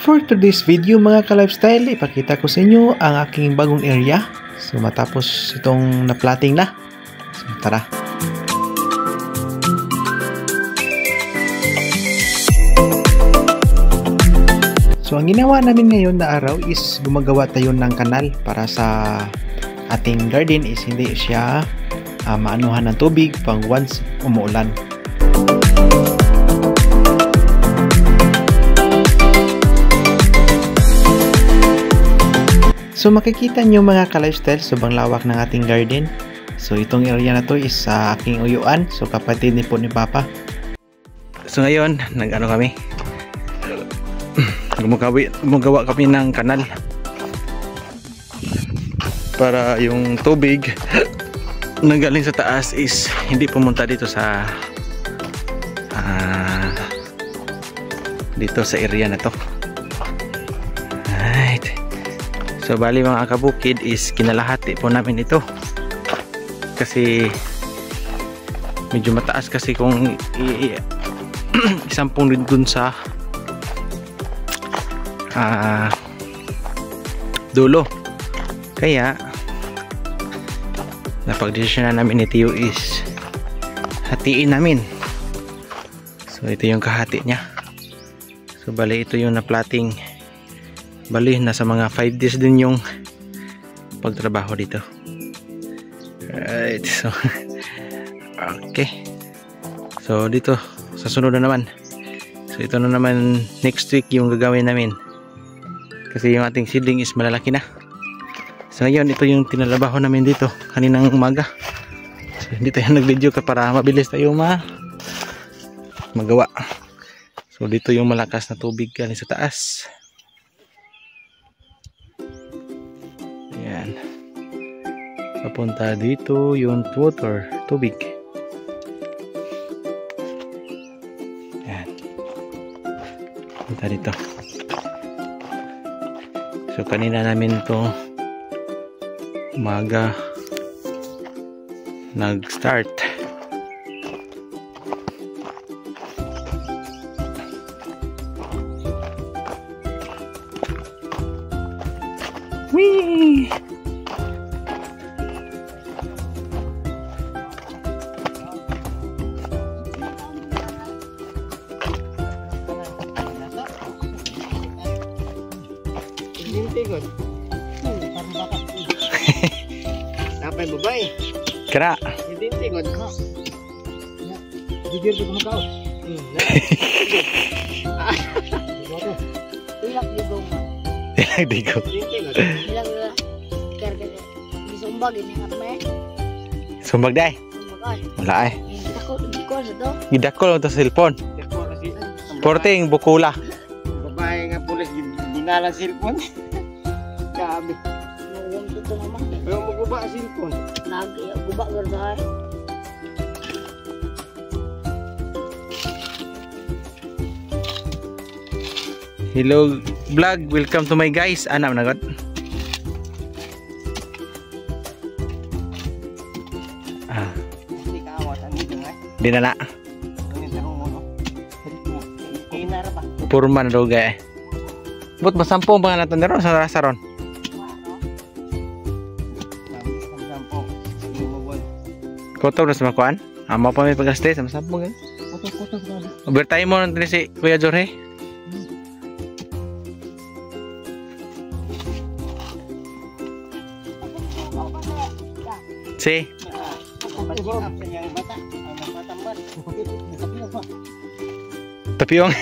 For today's video mga ka-lifestyle, ipakita ko sa inyo ang aking bagong area. So matapos itong na-plotting na. So tara. So ang ginawa namin ngayon na araw is gumagawa tayo ng kanal para sa ating garden is hindi siya maanuhan ng tubig pang once umuulan. So makikita nyo mga ka-lifestyle, sobrang lawak ng ating garden. So itong area na to is sa aking uyuan. So kapatid ni po ni Papa. So ngayon, nag-ano kami? Gumagawa kami ng kanal. Para yung tubig na galing sa taas is hindi pumunta dito sa dito sa area na to. Alright. So bali mga kabukid is kinalahati po namin ito kasi medyo mataas kasi kung isampung dun sa dulo, kaya napagdesisyonan namin ni Tiyo is hatiin namin. So ito yung kahati niya. So bali ito yung na-plotting. Bali, nasa mga 5 days din yung pagtrabaho dito. Right, so okay. So dito, sa sunod na naman. So ito na naman next week yung gagawin namin. Kasi yung ating seedling is malalaki na. So ngayon, ito yung tinalabaho namin dito kaninang umaga. So hindi tayo nag-video para mabilis tayo magawa. So dito yung malakas na tubig galing sa taas. Ayan. Papunta dito yung water, tubig. Ayan. Papunta dito. So kanina namin to umaga nag-start. Whee! Napay babae. Kera. Hindi tingod mo. Bigyan ko makaw. Ilak digo. Ilak digo. Ilak karga. Disumbag ini karme. Sumbag day. Wala ay. Takot ko sa to. Gidakol to sa cellphone. Porting bukula. Babae nga pulis ginala cellphone. Grabe. Nung dito naman. Pero maguba cellphone. Nag-guba gardahay. Hello vlog, welcome to my guys. Anak na god. Di na na. Purman daw gaya. But masampung pa nga natin naroon sa rasaron. Kotor na sa makuan? Ama pa may pag-stay sa masampung gan. Overtime mo natin si Kuya Jorge. Si Tapiyong.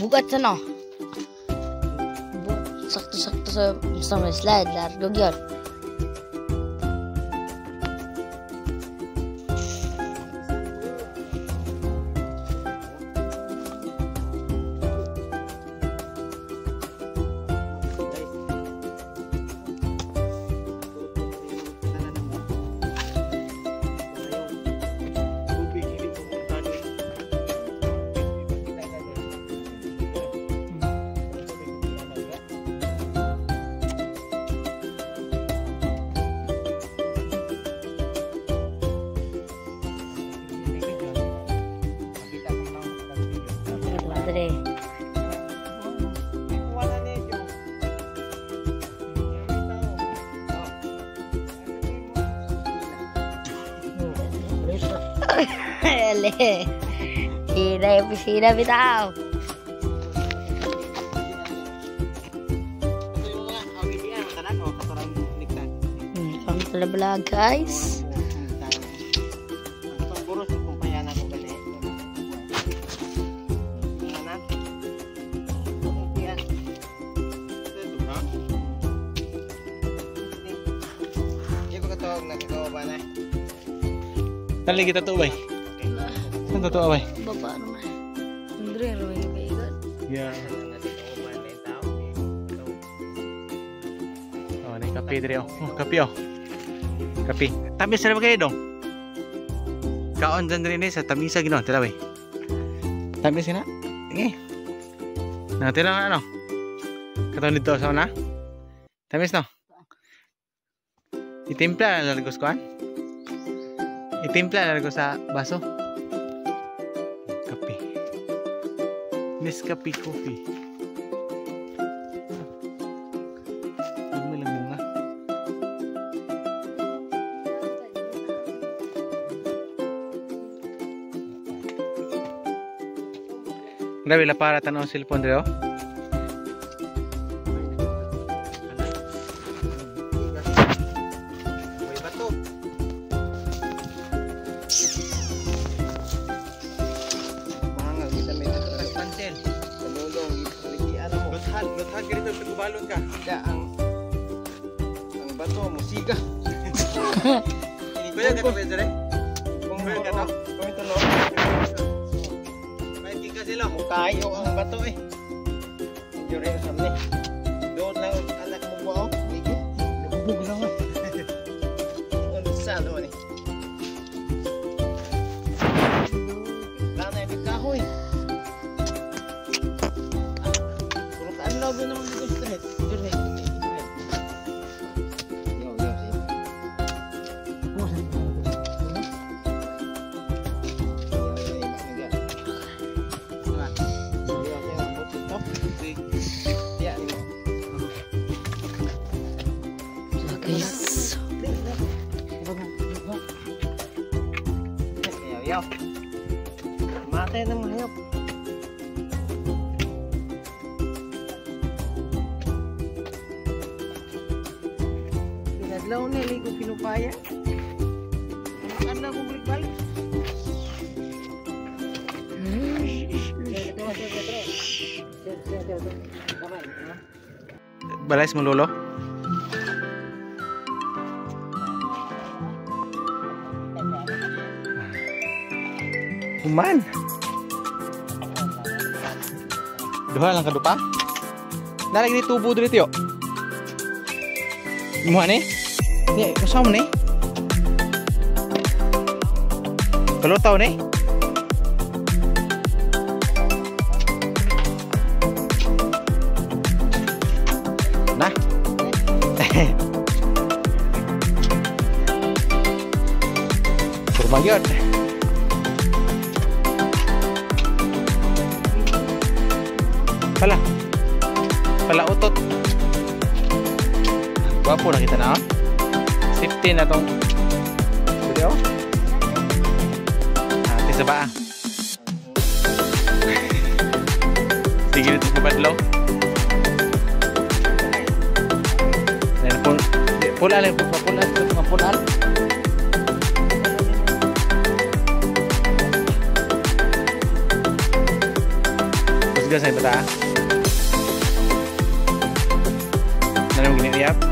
Bugat sa no. Sakto-sakto sa may slide. Largo yun. dre. Wala niyo. Ale. Pisina bitaw. Kami talaga guys. Tali kita tuh, bay. Saan to bay? Baba naman. Andre, rawing kaigan. Ya. Oh, ini kape dre oh. Oh, kape oh. Kape. Tamis na ba kayo dong? Kaon dyan rin sa tamisa gino. Tira bay. Tamis na? Sige. Natira na ano? Katong dito sa una? Tamis no? Itimpla na lalagos ko Itimpla na ko sa baso. Kape. Nescafe coffee. May lang bunga. Grabe la para tanaw cellphone dre oh. Luthan ka rito, tagubalon ka. Ya, ang bato musiga. Kuya ka to dre? Kuya ka to. Kuya to no. May tika sila. Kayo ang bato eh. Jure sa ni. Doon lang anak mo ba oh? Sige. Lubog lang ah. Ano sa naman eh. Kanay di kahoy. Labo naman dito straight. Jure. Yo. Guys. Yo. Matay na mo hayop. Pinadlaw na ligo pinupaya. Ano na kong balik-balik? Balais mo lolo? Kuman. Duha lang kadupa. Nalagi ni tubo dito yo. Imuha ni? Ni kasama ni? Kalutaw ni? Nah. Surmayot. Pala utot. Gwapo na kita na. 15 na tong video. Ati sa baa. Sige nito sa badlaw. Pulan lang, pulan. Terus gas saya bata. Nanti mungkin lihat.